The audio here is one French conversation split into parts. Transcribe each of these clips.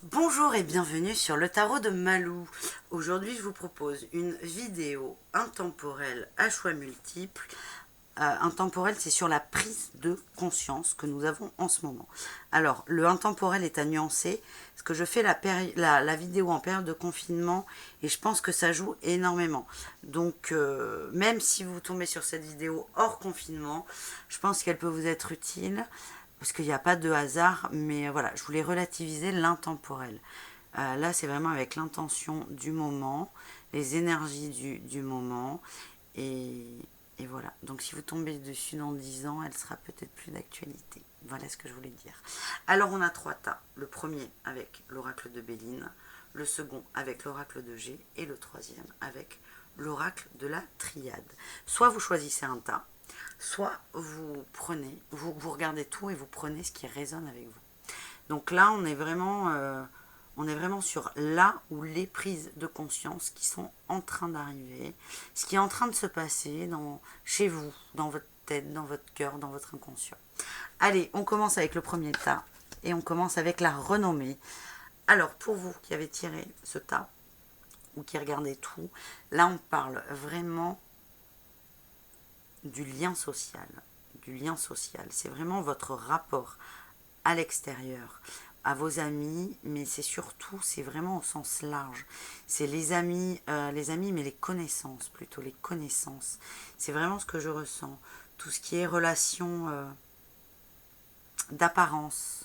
Bonjour et bienvenue sur le tarot de Malou. Aujourd'hui, je vous propose une vidéo intemporelle à choix multiples. Intemporel, c'est sur la prise de conscience que nous avons en ce moment. Alors, le intemporel est à nuancer, parce que je fais la vidéo en période de confinement et je pense que ça joue énormément. Donc, même si vous tombez sur cette vidéo hors confinement, je pense qu'elle peut vous être utile parce qu'il n'y a pas de hasard, mais voilà, je voulais relativiser l'intemporel. Là, c'est vraiment avec l'intention du moment, les énergies du moment, et, et voilà. Donc, si vous tombez dessus dans 10 ans, elle sera peut-être plus d'actualité. Voilà ce que je voulais dire. Alors, on a 3 tas. Le premier avec l'oracle de Béline, le second avec l'oracle de G, et le troisième avec l'oracle de la Triade. Soit vous choisissez un tas, soit vous prenez, vous regardez tout et vous prenez ce qui résonne avec vous. Donc là, on est vraiment sur là où les prises de conscience qui sont en train d'arriver, ce qui est en train de se passer chez vous, dans votre tête, dans votre cœur, dans votre inconscient. Allez, on commence avec le premier tas et on commence avec la renommée. Alors, pour vous qui avez tiré ce tas ou qui regardez tout, là, on parle vraiment du lien social. Du lien social. C'est vraiment votre rapport à l'extérieur, à vos amis, mais c'est surtout, c'est vraiment au sens large. C'est les amis, mais les connaissances plutôt, les connaissances. C'est vraiment ce que je ressens. Tout ce qui est relation d'apparence.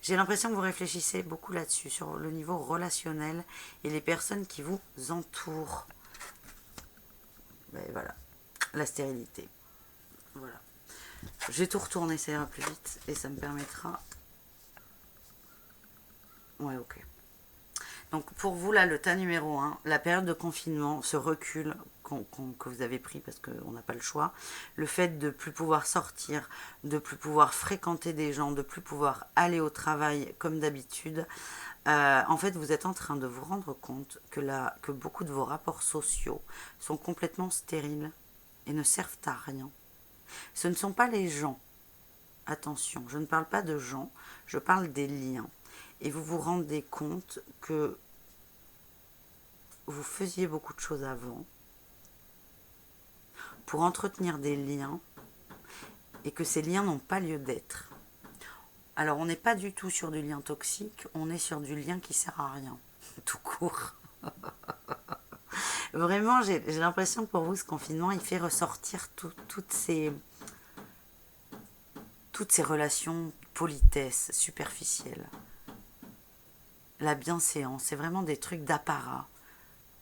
J'ai l'impression que vous réfléchissez beaucoup là-dessus, sur le niveau relationnel et les personnes qui vous entourent. Ben voilà, la stérilité. Voilà. J'ai tout retourné, ça ira plus vite et ça me permettra. Ouais, ok. Donc pour vous, là, le tas numéro 1, la période de confinement, ce recul que vous avez pris parce qu'on n'a pas le choix, le fait de ne plus pouvoir sortir, de ne plus pouvoir fréquenter des gens, de ne plus pouvoir aller au travail comme d'habitude, en fait, vous êtes en train de vous rendre compte que beaucoup de vos rapports sociaux sont complètement stériles et ne servent à rien. Ce ne sont pas les gens. Attention, je ne parle pas de gens, je parle des liens. Et vous vous rendez compte que vous faisiez beaucoup de choses avant pour entretenir des liens et que ces liens n'ont pas lieu d'être. Alors on n'est pas du tout sur du lien toxique, on est sur du lien qui sert à rien, tout court. Vraiment, j'ai l'impression que pour vous, ce confinement, il fait ressortir toutes ces relations politesse superficielles. La bienséance, c'est vraiment des trucs d'apparat.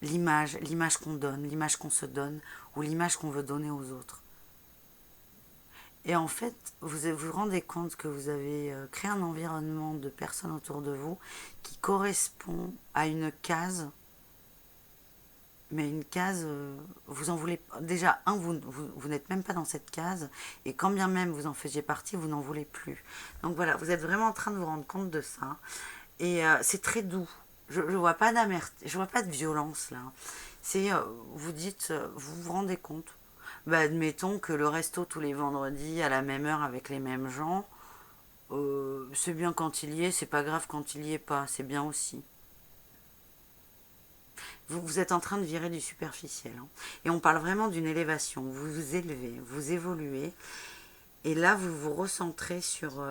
L'image qu'on donne, l'image qu'on se donne ou l'image qu'on veut donner aux autres. Et en fait, vous vous rendez compte que vous avez créé un environnement de personnes autour de vous qui correspond à une case, mais une case, vous en voulez déjà vous n'êtes même pas dans cette case, et quand bien même vous en faisiez partie, vous n'en voulez plus. Donc voilà, vous êtes vraiment en train de vous rendre compte de ça, et c'est très doux. Je vois pas d'amertume, je vois pas de violence là. C'est, vous dites, vous vous rendez compte. Bah, admettons que le resto tous les vendredis à la même heure avec les mêmes gens, c'est bien quand il y est, c'est pas grave quand il y est pas, c'est bien aussi. Vous êtes en train de virer du superficiel. Hein. Et on parle vraiment d'une élévation. Vous vous élevez, vous évoluez. Et là, vous vous recentrez sur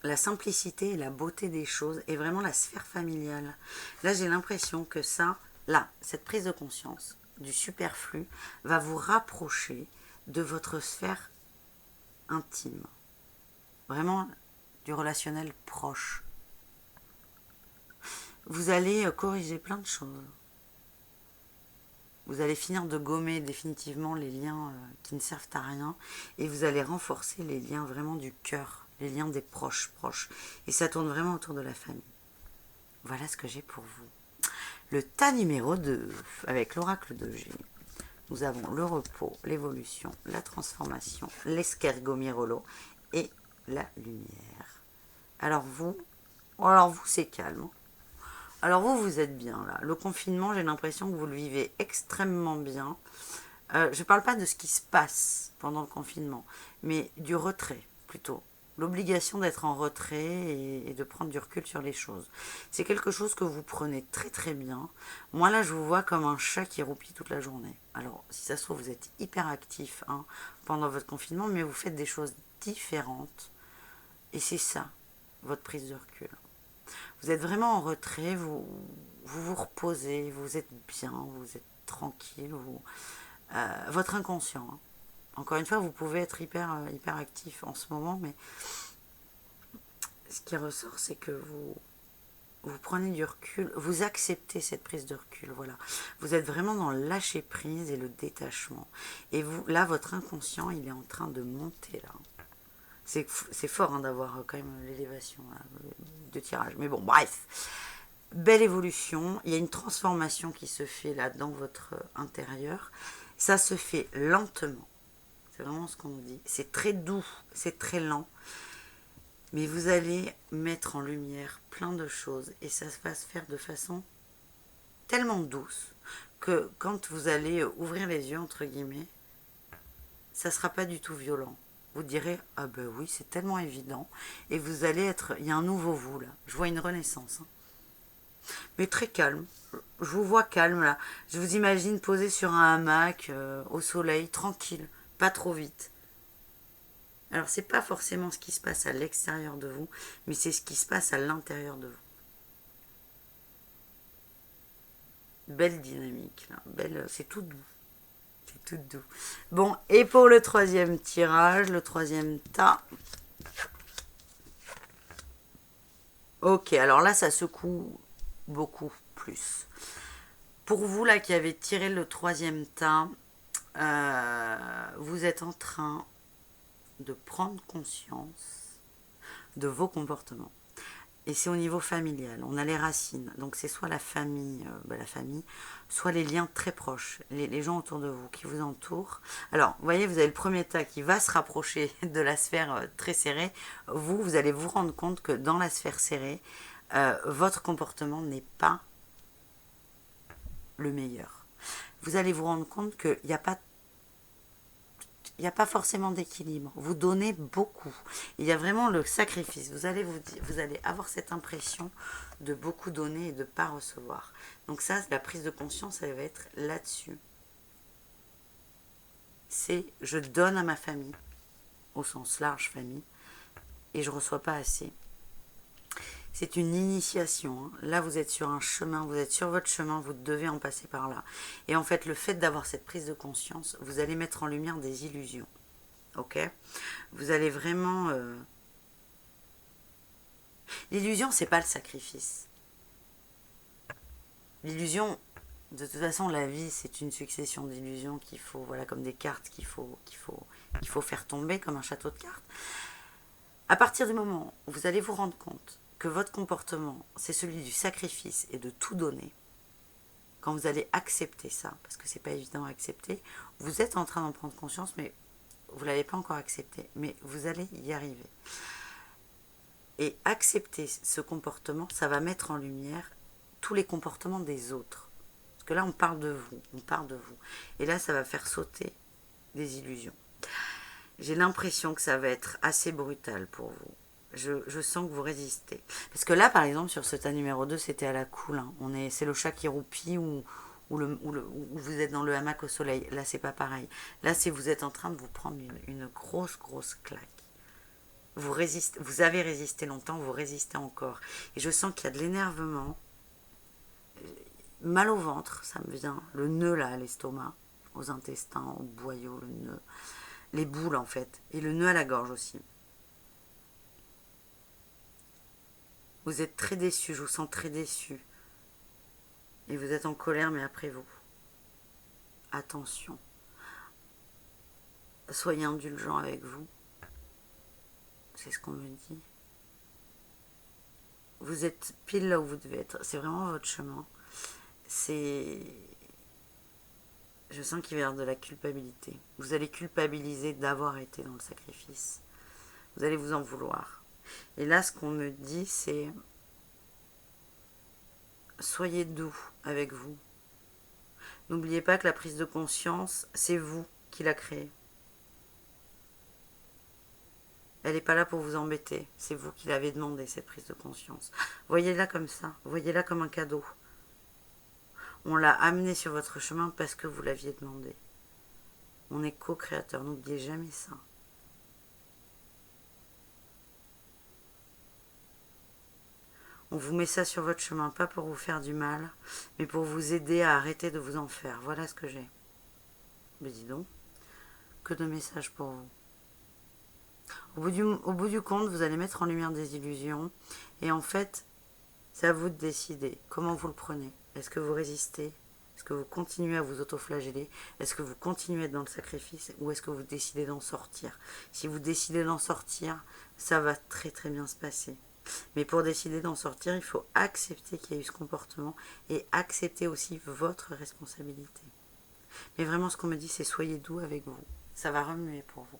la simplicité et la beauté des choses et vraiment la sphère familiale. Là, j'ai l'impression que cette prise de conscience du superflu va vous rapprocher de votre sphère intime. Vraiment du relationnel proche. Vous allez corriger plein de choses. Vous allez finir de gommer définitivement les liens qui ne servent à rien et vous allez renforcer les liens vraiment du cœur, les liens des proches. Et ça tourne vraiment autour de la famille. Voilà ce que j'ai pour vous. Le tas numéro 2, avec l'oracle de G. Nous avons le repos, l'évolution, la transformation, l'escargot et la lumière. Alors vous c'est calme. Alors vous êtes bien là. Le confinement, j'ai l'impression que vous le vivez extrêmement bien. Je ne parle pas de ce qui se passe pendant le confinement, mais du retrait plutôt. l'obligation d'être en retrait et de prendre du recul sur les choses. C'est quelque chose que vous prenez très très bien. Moi là, je vous vois comme un chat qui roupille toute la journée. Alors, si ça se trouve, vous êtes hyper actif hein, pendant votre confinement, mais vous faites des choses différentes. Et c'est ça, votre prise de recul. Vous êtes vraiment en retrait, vous reposez, vous êtes bien, vous êtes tranquille, votre inconscient. Hein. Encore une fois, vous pouvez être hyper actif en ce moment, mais ce qui ressort, c'est que vous prenez du recul, vous acceptez cette prise de recul, voilà. Vous êtes vraiment dans le lâcher prise et le détachement. Et vous, là, votre inconscient, il est en train de monter là. C'est fort hein, d'avoir quand même l'élévation de tirage. Mais bon, bref. Belle évolution. Il y a une transformation qui se fait là dans votre intérieur. Ça se fait lentement. C'est vraiment ce qu'on nous dit. C'est très doux, c'est très lent. Mais vous allez mettre en lumière plein de choses. Et ça va se faire de façon tellement douce que quand vous allez ouvrir les yeux, entre guillemets, ça ne sera pas du tout violent. Vous direz, ah ben oui, c'est tellement évident. Et vous allez être, il y a un nouveau vous là. Je vois une renaissance. Hein. Mais très calme. Je vous vois calme là. Je vous imagine posé sur un hamac, au soleil, tranquille, pas trop vite. Alors c'est pas forcément ce qui se passe à l'extérieur de vous, mais c'est ce qui se passe à l'intérieur de vous. Belle dynamique là, belle, c'est tout doux. C'est tout doux. Bon, et pour le troisième tirage, le troisième tas. Ok, alors là, ça secoue beaucoup plus. Pour vous, là, qui avez tiré le troisième tas, vous êtes en train de prendre conscience de vos comportements. Et c'est au niveau familial. On a les racines. Donc c'est soit la famille, soit les liens très proches, les gens autour de vous, qui vous entourent. Alors, vous voyez, vous avez le premier tas qui va se rapprocher de la sphère très serrée. Vous allez vous rendre compte que dans la sphère serrée, votre comportement n'est pas le meilleur. Vous allez vous rendre compte qu'il n'y a pas forcément d'équilibre. Vous donnez beaucoup. Il y a vraiment le sacrifice. Vous allez avoir cette impression de beaucoup donner et de ne pas recevoir. Donc ça, la prise de conscience, elle va être là-dessus. C'est je donne à ma famille, au sens large famille, et je ne reçois pas assez. C'est une initiation. Hein. Là, vous êtes sur un chemin, vous êtes sur votre chemin, vous devez en passer par là. Et en fait, le fait d'avoir cette prise de conscience, vous allez mettre en lumière des illusions. Ok ? Vous allez vraiment... L'illusion, c'est pas le sacrifice. L'illusion, de toute façon, la vie, c'est une succession d'illusions qu'il faut, voilà, comme des cartes qu'il faut faire tomber, comme un château de cartes. À partir du moment où vous allez vous rendre compte que votre comportement, c'est celui du sacrifice et de tout donner, quand vous allez accepter ça, parce que c'est pas évident à accepter, vous êtes en train d'en prendre conscience, mais vous ne l'avez pas encore accepté, mais vous allez y arriver. Et accepter ce comportement, ça va mettre en lumière tous les comportements des autres. Parce que là, on parle de vous. Et là, ça va faire sauter des illusions. J'ai l'impression que ça va être assez brutal pour vous. Je sens que vous résistez. Parce que là, par exemple, sur ce tas numéro 2, c'était à la cool. Hein. C'est le chat qui roupille ou vous êtes dans le hamac au soleil. Là, c'est pas pareil. Là, vous êtes en train de vous prendre une grosse claque. Vous avez résisté longtemps, vous résistez encore. Et je sens qu'il y a de l'énervement. Mal au ventre, ça me vient. Le nœud là, à l'estomac, aux intestins, aux boyaux, le nœud. Les boules en fait. Et le nœud à la gorge aussi. Vous êtes très déçu, je vous sens très déçu. Et vous êtes en colère, mais après vous. Attention. Soyez indulgent avec vous. C'est ce qu'on me dit. Vous êtes pile là où vous devez être. C'est vraiment votre chemin. Je sens qu'il va y avoir de la culpabilité. Vous allez culpabiliser d'avoir été dans le sacrifice. Vous allez vous en vouloir. Et là, ce qu'on me dit, c'est soyez doux avec vous. N'oubliez pas que la prise de conscience, c'est vous qui la créez. Elle n'est pas là pour vous embêter. C'est vous qui l'avez demandé, cette prise de conscience. Voyez-la comme ça. Voyez-la comme un cadeau. On l'a amené sur votre chemin parce que vous l'aviez demandé. On est co-créateur. N'oubliez jamais ça. On vous met ça sur votre chemin, pas pour vous faire du mal, mais pour vous aider à arrêter de vous en faire. Voilà ce que j'ai. Mais dis donc, que de messages pour vous. Au bout du compte, vous allez mettre en lumière des illusions. Et en fait, c'est à vous de décider comment vous le prenez. Est-ce que vous résistez? Est-ce que vous continuez à vous autoflageller? Est-ce que vous continuez à être dans le sacrifice? Ou est-ce que vous décidez d'en sortir? Si vous décidez d'en sortir, ça va très très bien se passer. Mais pour décider d'en sortir, il faut accepter qu'il y a eu ce comportement et accepter aussi votre responsabilité. Mais vraiment, ce qu'on me dit, c'est soyez doux avec vous. Ça va remuer pour vous.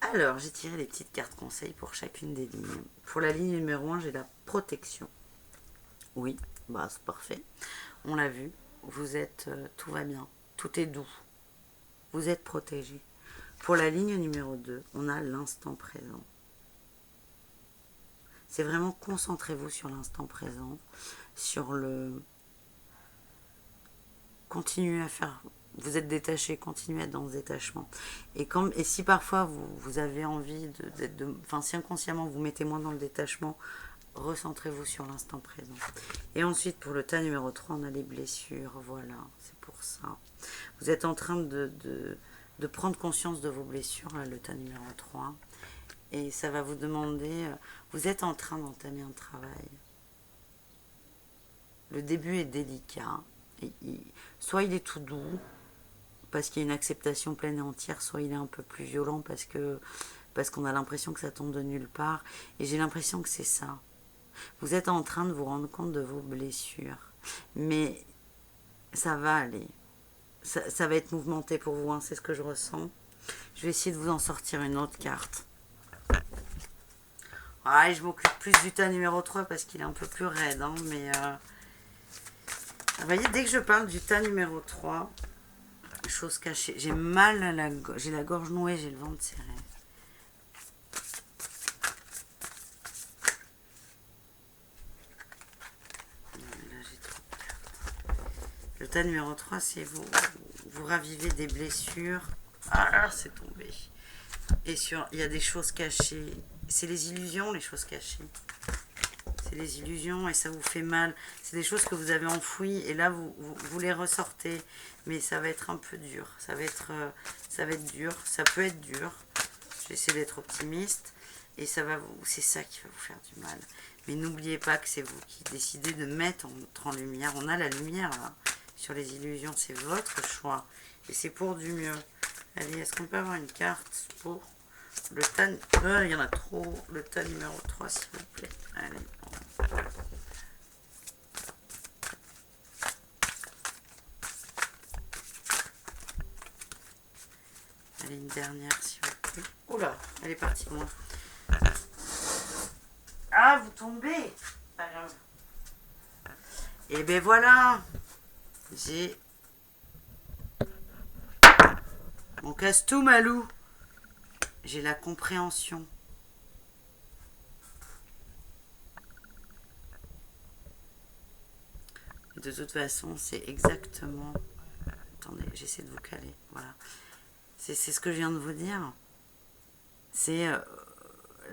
Alors, j'ai tiré les petites cartes conseils pour chacune des lignes. Pour la ligne numéro 1, j'ai la protection. Oui, bah c'est parfait. On l'a vu, vous êtes, tout va bien, tout est doux. Vous êtes protégé. Pour la ligne numéro 2, on a l'instant présent. C'est vraiment concentrez-vous sur l'instant présent, sur le... Continuez à faire... Vous êtes détaché, continuez à être dans ce détachement. Et si parfois vous avez envie enfin, si inconsciemment vous mettez moins dans le détachement, recentrez-vous sur l'instant présent. Et ensuite, pour le tas numéro 3, on a les blessures. Voilà, c'est pour ça. Vous êtes en train de prendre conscience de vos blessures, là, le tas numéro 3. Et ça va vous demander... vous êtes en train d'entamer un travail. Le début est délicat. Soit il est tout doux, parce qu'il y a une acceptation pleine et entière, soit il est un peu plus violent parce qu'on a l'impression que ça tombe de nulle part. Et j'ai l'impression que c'est ça. Vous êtes en train de vous rendre compte de vos blessures. Mais ça va aller. Ça va être mouvementé pour vous, hein, c'est ce que je ressens. Je vais essayer de vous en sortir une autre carte. Ouais, je m'occupe plus du tas numéro 3 parce qu'il est un peu plus raide. Hein, mais vous voyez, dès que je parle du tas numéro 3, chose cachée, j'ai mal à j'ai la gorge nouée, j'ai le ventre serré. Le tas numéro 3, c'est vous ravivez des blessures. Ah, c'est tombé. Et il y a des choses cachées. C'est les illusions, les choses cachées. C'est les illusions et ça vous fait mal. C'est des choses que vous avez enfouies et là, vous les ressortez. Mais ça va être un peu dur. Ça va être dur. Ça peut être dur. Je vais essayer d'être optimiste. Et c'est ça qui va vous faire du mal. Mais n'oubliez pas que c'est vous qui décidez de mettre en lumière. On a la lumière là. Sur les illusions, c'est votre choix. Et c'est pour du mieux. Allez, est-ce qu'on peut avoir une carte pour le tas... il y en a trop. Le tas numéro 3, s'il vous plaît. Allez. Allez, une dernière, s'il vous plaît. Oula, elle est partie loin. Ah, vous tombez. Pas grave. Et ben voilà. J'ai... On casse tout, Malou. J'ai la compréhension. De toute façon, c'est exactement... Attendez, j'essaie de vous caler. Voilà. C'est ce que je viens de vous dire. C'est...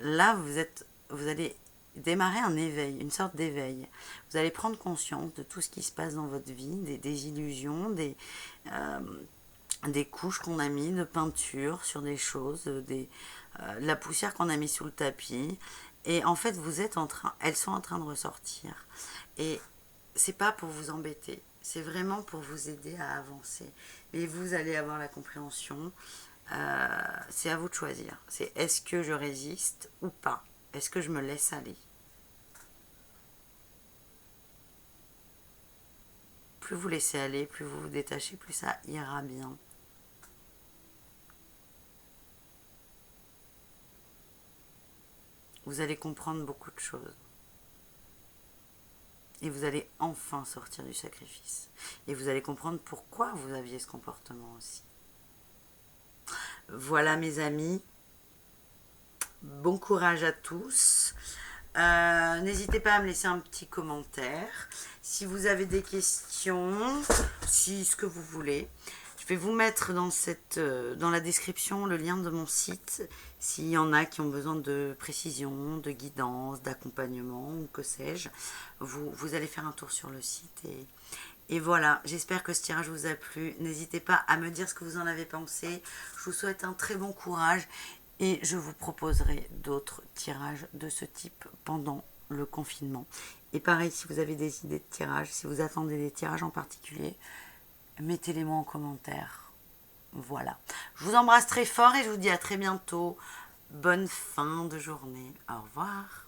là, vous allez démarrer un éveil, une sorte d'éveil. Vous allez prendre conscience de tout ce qui se passe dans votre vie, des illusions, des couches qu'on a mis de peinture sur des choses, la poussière qu'on a mis sous le tapis. Et en fait, elles sont en train de ressortir. Et c'est pas pour vous embêter, c'est vraiment pour vous aider à avancer. Mais vous allez avoir la compréhension. C'est à vous de choisir. C'est est-ce que je résiste ou pas? Est-ce que je me laisse aller? Plus vous laissez aller, plus vous vous détachez, plus ça ira bien. Vous allez comprendre beaucoup de choses. Et vous allez enfin sortir du sacrifice. Et vous allez comprendre pourquoi vous aviez ce comportement aussi. Voilà mes amis. Bon courage à tous. N'hésitez pas à me laisser un petit commentaire. Si vous avez des questions, si ce que vous voulez. Je vais vous mettre dans la description le lien de mon site. S'il y en a qui ont besoin de précision, de guidance, d'accompagnement ou que sais-je, vous allez faire un tour sur le site. Et voilà, j'espère que ce tirage vous a plu. N'hésitez pas à me dire ce que vous en avez pensé. Je vous souhaite un très bon courage et je vous proposerai d'autres tirages de ce type pendant le confinement. Et pareil, si vous avez des idées de tirages, si vous attendez des tirages en particulier, mettez-les moi en commentaire. Voilà. Je vous embrasse très fort et je vous dis à très bientôt. Bonne fin de journée. Au revoir.